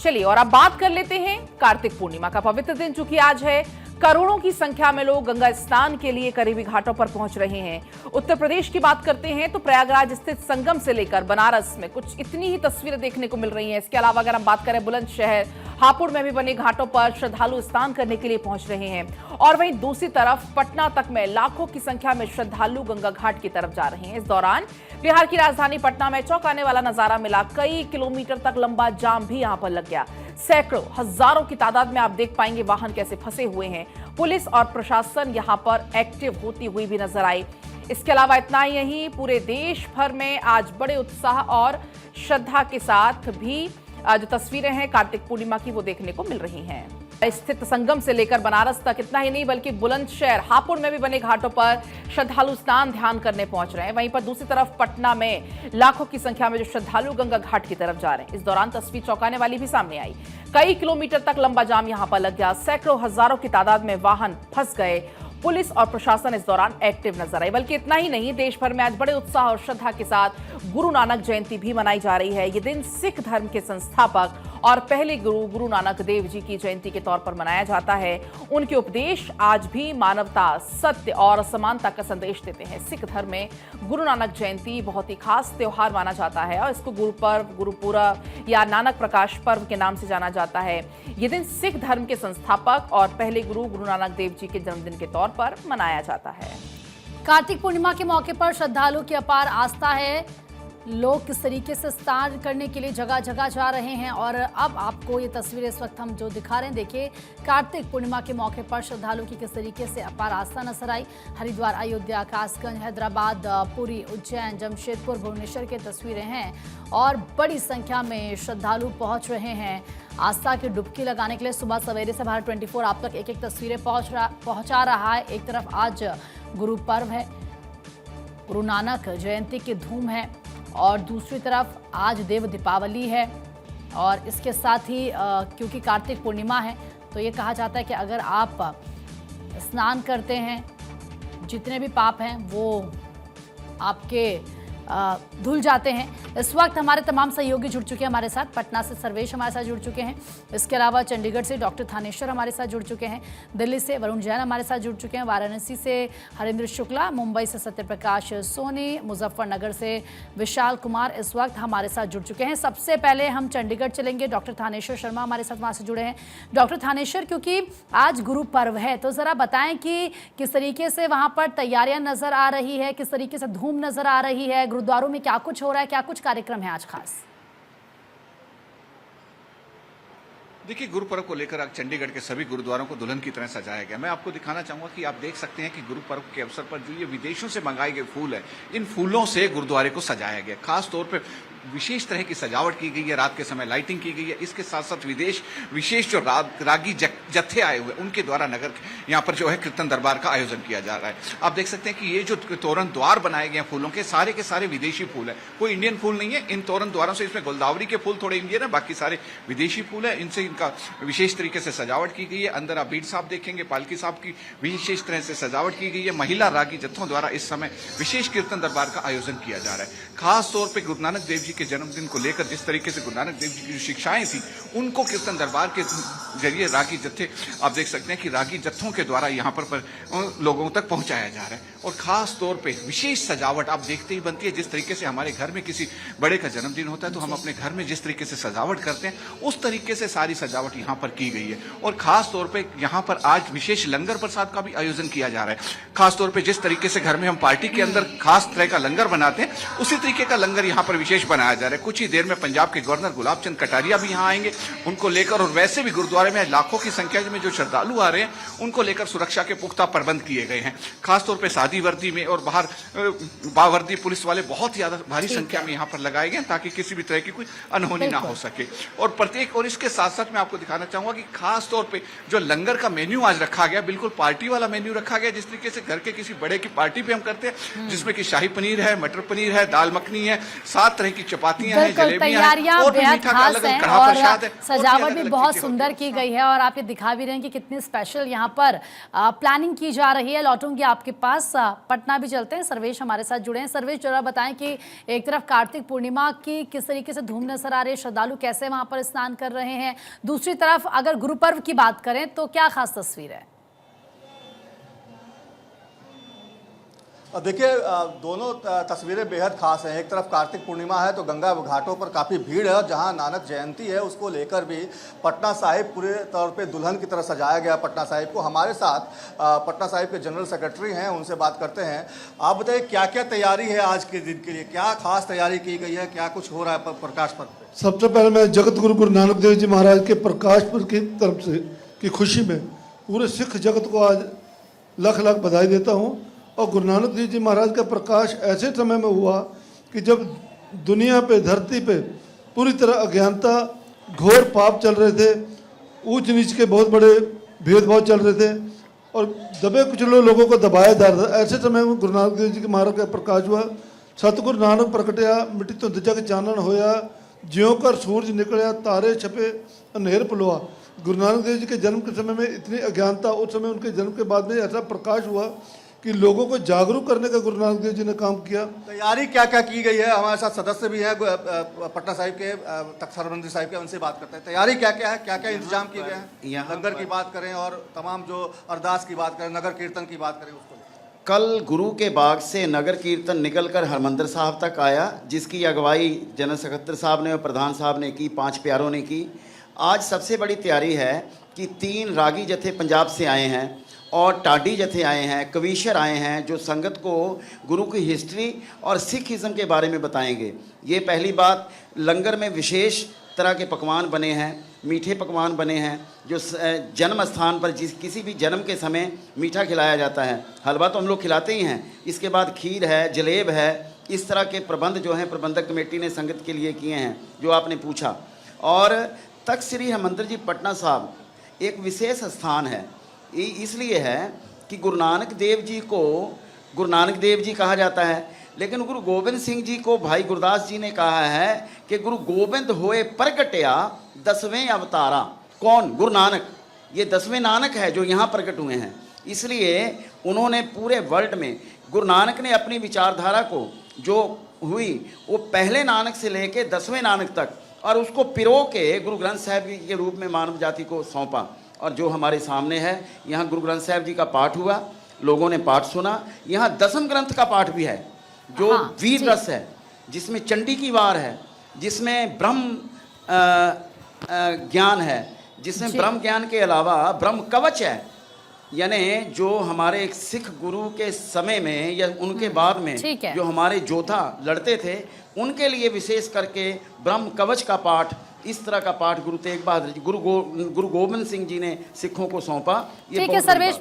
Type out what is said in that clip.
चलिए और अब बात कर लेते हैं कार्तिक पूर्णिमा का पवित्र दिन। चूंकि आज है, करोड़ों की संख्या में लोग गंगा स्नान के लिए करीबी घाटों पर पहुंच रहे हैं। उत्तर प्रदेश की बात करते हैं तो प्रयागराज स्थित संगम से लेकर बनारस में कुछ इतनी ही तस्वीरें देखने को मिल रही हैं। इसके अलावा अगर हम बात करें बुलंदशहर, हापुड़ में भी बने घाटों पर श्रद्धालु स्नान करने के लिए पहुंच रहे हैं। और वहीं दूसरी तरफ पटना तक में लाखों की संख्या में श्रद्धालु गंगा घाट की तरफ जा रहे हैं। इस दौरान बिहार की राजधानी पटना में चौंकाने वाला नजारा मिला। कई किलोमीटर तक लंबा जाम भी यहां पर लग गया। सैकड़ों, हजारों की तादाद में आप देख पाएंगे वाहन कैसे फंसे हुए हैं। पुलिस और प्रशासन यहां पर एक्टिव होती हुई भी नजर आई। इसके अलावा इतना ही नहीं, पूरे देश भर में आज बड़े उत्साह और श्रद्धा के साथ भी जो तस्वीरें हैं कार्तिक पूर्णिमा की वो देखने को मिल रही हैं। स्थित संगम से लेकर बनारस तक इतना ही नहीं बल्कि बुलंदशहर, हापुड़ में भी बने घाटों पर श्रद्धालु स्नान ध्यान करने पहुंच रहे हैं। वहीं पर दूसरी तरफ पटना में लाखों की संख्या में जो श्रद्धालु गंगा घाट की तरफ जा रहे हैं। इस दौरान तस्वीर चौंकाने वाली भी सामने आई। कई किलोमीटर तक लंबा जाम यहां पर लग गया। सैकड़ों, हजारों की तादाद में वाहन फंस गए। पुलिस और प्रशासन इस दौरान एक्टिव नजर आई। बल्कि इतना ही नहीं, देश भर में आज बड़े उत्साह और श्रद्धा के साथ गुरु नानक जयंती भी मनाई जा रही है। ये दिन सिख धर्म के संस्थापक और पहले गुरु नानक देव जी की जयंती के तौर पर मनाया जाता है। उनके उपदेश आज भी मानवता, सत्य और समानता का संदेश देते हैं। सिख धर्म में गुरु नानक जयंती बहुत ही खास त्योहार माना जाता है और इसको गुरु पर्व, गुरुपुरब या नानक प्रकाश पर्व के नाम से जाना जाता है। ये दिन सिख धर्म के संस्थापक और पहले गुरु नानक देव जी के जन्मदिन के तौर पर मनाया जाता है। कार्तिक पूर्णिमा के मौके पर श्रद्धालुओं की अपार आस्था है। लोग किस तरीके से स्नान करने के लिए जगह जगह जा रहे हैं। और अब आपको ये तस्वीरें इस वक्त हम जो दिखा रहे हैं, देखिए कार्तिक पूर्णिमा के मौके पर श्रद्धालुओं की किस तरीके से अपार आस्था नजर आई। हरिद्वार, अयोध्या, कासगंज, हैदराबाद, पुरी, उज्जैन, जमशेदपुर, भुवनेश्वर की तस्वीरें हैं और बड़ी संख्या में श्रद्धालु पहुंच रहे हैं आस्था की डुबकी लगाने के लिए। सुबह सवेरे से भारत 24 आप तक एक एक तस्वीरें पहुंचा रहा है। एक तरफ आज गुरु पर्व है, गुरु नानक जयंती की धूम है और दूसरी तरफ आज देव दीपावली है। और इसके साथ ही क्योंकि कार्तिक पूर्णिमा है तो ये कहा जाता है कि अगर आप स्नान करते हैं, जितने भी पाप हैं वो आपके धुल जाते हैं। इस वक्त हमारे तमाम सहयोगी जुड़ चुके हैं हमारे साथ। पटना से सर्वेश हमारे साथ जुड़ चुके हैं। इसके अलावा चंडीगढ़ से डॉक्टर थानेश्वर हमारे साथ जुड़ चुके हैं। दिल्ली से वरुण जैन हमारे साथ जुड़ चुके हैं। वाराणसी से हरेंद्र शुक्ला, मुंबई से सत्यप्रकाश सोनी, मुजफ्फरनगर से विशाल कुमार इस वक्त हमारे साथ जुड़ चुके हैं। सबसे पहले हम चंडीगढ़ चलेंगे। डॉक्टर थानेश्वर शर्मा हमारे साथ वहाँ से जुड़े हैं। डॉक्टर थानेश्वर, क्योंकि आज गुरु पर्व है तो ज़रा बताएं कि किस तरीके से वहाँ पर तैयारियाँ नज़र आ रही है, किस तरीके से धूम नज़र आ रही है, गुरुद्वारों में क्या कुछ हो रहा है, क्या कुछ कार्यक्रम है आज खास? देखिए, गुरु पर्व को लेकर आज चंडीगढ़ के सभी गुरुद्वारों को दुल्हन की तरह सजाया गया। मैं आपको दिखाना चाहूंगा कि आप देख सकते हैं कि गुरु पर्व के अवसर पर जो ये विदेशों से मंगाए गए फूल है, इन फूलों से गुरुद्वारे को सजाया गया। खास तौर पे विशेष तरह की सजावट की गई है, रात के समय लाइटिंग की गई है। इसके साथ साथ विशेष जो रागी जत्थे आए हुए उनके द्वारा नगर यहाँ पर जो है कीर्तन दरबार का आयोजन किया जा रहा है। आप देख सकते हैं कि ये जो तोरण द्वार बनाए गए हैं फूलों के सारे विदेशी फूल है, कोई इंडियन फूल नहीं है। इन तोरण द्वारों से इसमें गोलदावरी के फूल थोड़े इंडियन है, बाकी सारे विदेशी फूल है। इनसे इनका विशेष तरीके से सजावट की गई है। अंदर आप बीड़ साहब देखेंगे, पालकी साहब की विशेष तरह से सजावट की गई है। महिला रागी जत्थों द्वारा इस समय विशेष कीर्तन दरबार का आयोजन किया जा रहा है। खास तौर पर गुरु नानक देव जी के जन्मदिन को लेकर जिस तरीके से गुरु नानक देव जी की जो शिक्षाएं थी उनको कीर्तन दरबार के जरिए रागी जत्थे, आप देख सकते हैं कि रागी जत्थों के द्वारा यहाँ पर लोगों तक पहुंचाया जा रहा है। और खास तौर पे विशेष सजावट आप देखते ही बनती है। जिस तरीके से हमारे घर में किसी बड़े का जन्मदिन होता है तो हम अपने घर में जिस तरीके से सजावट करते हैं उस तरीके से सारी सजावट यहाँ पर की गई है। और खास तौर पे यहाँ पर आज विशेष लंगर प्रसाद का भी आयोजन किया जा रहा है। खास तौर पे जिस तरीके से घर में हम पार्टी के अंदर खास तरह का लंगर बनाते हैं उसी तरीके का लंगर यहाँ पर विशेष बनाया जा रहा है। कुछ ही देर में पंजाब के गवर्नर गुलाब चंद कटारिया भी यहाँ आएंगे, उनको लेकर। और वैसे भी गुरुद्वारे में लाखों की संख्या में जो श्रद्धालु आ रहे हैं उनको लेकर सुरक्षा के पुख्ता प्रबंध किए गए हैं। खासतौर पे सादी वर्दी में और बाहर बावर्दी पुलिस वाले बहुत ज्यादा भारी संख्या में यहाँ पर लगाए गए ताकि किसी भी तरह की कोई अनहोनी ना हो सके। और प्रत्येक, और इसके साथ साथ मैं आपको दिखाना चाहूंगा कि खास तौर पे जो लंगर का मेन्यू आज रखा गया, बिल्कुल पार्टी वाला मेन्यू रखा गया। जिस तरीके से घर के किसी बड़े की पार्टी पे हम करते हैं, जिसमें कि शाही पनीर है, मटर पनीर है, दाल मखनी है, 7 तरह की चपातियां हैं, जलेबियां हैं और भी मीठा का अलग अलग कढ़ा प्रसाद है। और सजावट भी अलग-अलग बहुत चीजें सुंदर होती की गई है और आप ये दिखा भी रहे हैं कि कितनी स्पेशल यहाँ पर प्लानिंग की जा रही है। लौटूंगी आपके पास, पटना भी चलते हैं। सर्वेश हमारे साथ जुड़े हैं। सर्वेश, जरा बताएं कि एक तरफ कार्तिक पूर्णिमा की किस तरीके से धूम नजर आ रही है, श्रद्धालु कैसे वहां पर स्नान कर रहे हैं, दूसरी तरफ अगर गुरु पर्व की बात करें तो क्या खास तस्वीर है? देखिए, दोनों तस्वीरें बेहद खास हैं। एक तरफ कार्तिक पूर्णिमा है तो गंगा घाटों पर काफ़ी भीड़ है और जहां नानक जयंती है उसको लेकर भी पटना साहिब पूरे तौर पे दुल्हन की तरह सजाया गया पटना साहिब को। हमारे साथ पटना साहिब के जनरल सेक्रेटरी हैं, उनसे बात करते हैं। आप बताइए क्या क्या तैयारी है आज के दिन के लिए, क्या खास तैयारी की गई है, क्या कुछ हो रहा है प्रकाश पर्व पे? सबसे पहले मैं जगत गुरु गुरु नानक देव जी महाराज के प्रकाश पर्व की तरफ से की खुशी में पूरे सिख जगत को आज लाख लाख बधाई देता हूँ। और गुरु नानक देव जी महाराज का प्रकाश ऐसे समय में हुआ कि जब दुनिया पे, धरती पे पूरी तरह अज्ञानता, घोर पाप चल रहे थे, ऊंच नीच के बहुत बड़े भेदभाव चल रहे थे और दबे कुचले लोगों को दबाया जा रहा था। ऐसे समय में गुरु नानक देव जी के महाराज का प्रकाश हुआ। सतगुरु नानक प्रकटया, मिट्टी तो जग चानन होया, ज्यों कर सूरज निकलया, तारे छपे अंधेर पलवा। गुरु नानक देव जी के जन्म के समय में इतनी अज्ञानता, उस समय उनके जन्म के बाद में ऐसा प्रकाश हुआ कि लोगों को जागरूक करने का गुरु नानक देव जी ने काम किया। तैयारी क्या क्या की गई है? हमारे साथ सदस्य भी हैं पटना साहिब के, तख्त हरमंदिर साहिब के, उनसे बात करते हैं। तैयारी क्या क्या है, क्या क्या इंतजाम किए गए हैं? लंगर की बात करें और तमाम जो अरदास की बात करें, नगर कीर्तन की बात करें, उसको कल गुरु के बाग से नगर कीर्तन निकलकर हरमंदिर साहब तक आया, जिसकी अगुवाई जनरल सेक्रेटरी साहब ने और प्रधान साहब ने की, 5 प्यारों ने की। आज सबसे बड़ी तैयारी है कि 3 रागी जत्थे पंजाब से आए हैं और टाडी जत्थे आए हैं, कवीशर आए हैं, जो संगत को गुरु की हिस्ट्री और सिखिज़म के बारे में बताएंगे। ये पहली बात। लंगर में विशेष तरह के पकवान बने हैं, मीठे पकवान बने हैं, जो जन्म स्थान पर किसी भी जन्म के समय मीठा खिलाया जाता है। हलवा तो हम लोग खिलाते ही हैं, इसके बाद खीर है, जलेब है। इस तरह के प्रबंध जो हैं प्रबंधक कमेटी ने संगत के लिए किए हैं, जो आपने पूछा। और तख्त श्री हरमंदिर जी पटना साहब एक विशेष स्थान है। इसलिए है कि गुरु नानक देव जी को गुरु नानक देव जी कहा जाता है, लेकिन गुरु गोबिंद सिंह जी को भाई गुरदास जी ने कहा है कि गुरु गोबिंद होए प्रगटया 10वें अवतारा। कौन? गुरु नानक। ये 10वें नानक है जो यहाँ प्रकट हुए हैं। इसलिए उन्होंने पूरे वर्ल्ड में गुरु नानक ने अपनी विचारधारा को जो हुई वो पहले नानक से लेके 10वें नानक तक, और उसको पिरो के गुरु ग्रंथ साहिब के रूप में मानव जाति को सौंपा। और जो हमारे सामने है, यहाँ गुरु ग्रंथ साहिब जी का पाठ हुआ, लोगों ने पाठ सुना। यहाँ 10वें ग्रंथ का पाठ भी है जो वीर रस है, जिसमें चंडी की वार है, जिसमें ब्रह्म ज्ञान है, जिसमें ब्रह्म ज्ञान के अलावा ब्रह्म कवच है। यानी जो हमारे एक सिख गुरु के समय में या उनके बाद में जो हमारे योद्धा लड़ते थे, उनके लिए विशेष करके ब्रह्म कवच का पाठ, इस तरह का पाठ गुरु तेग बहादुर जी, गुरु गोबिंद सिंह जी ने सिखों को सौंपा। ये ठीक है सर्वेश।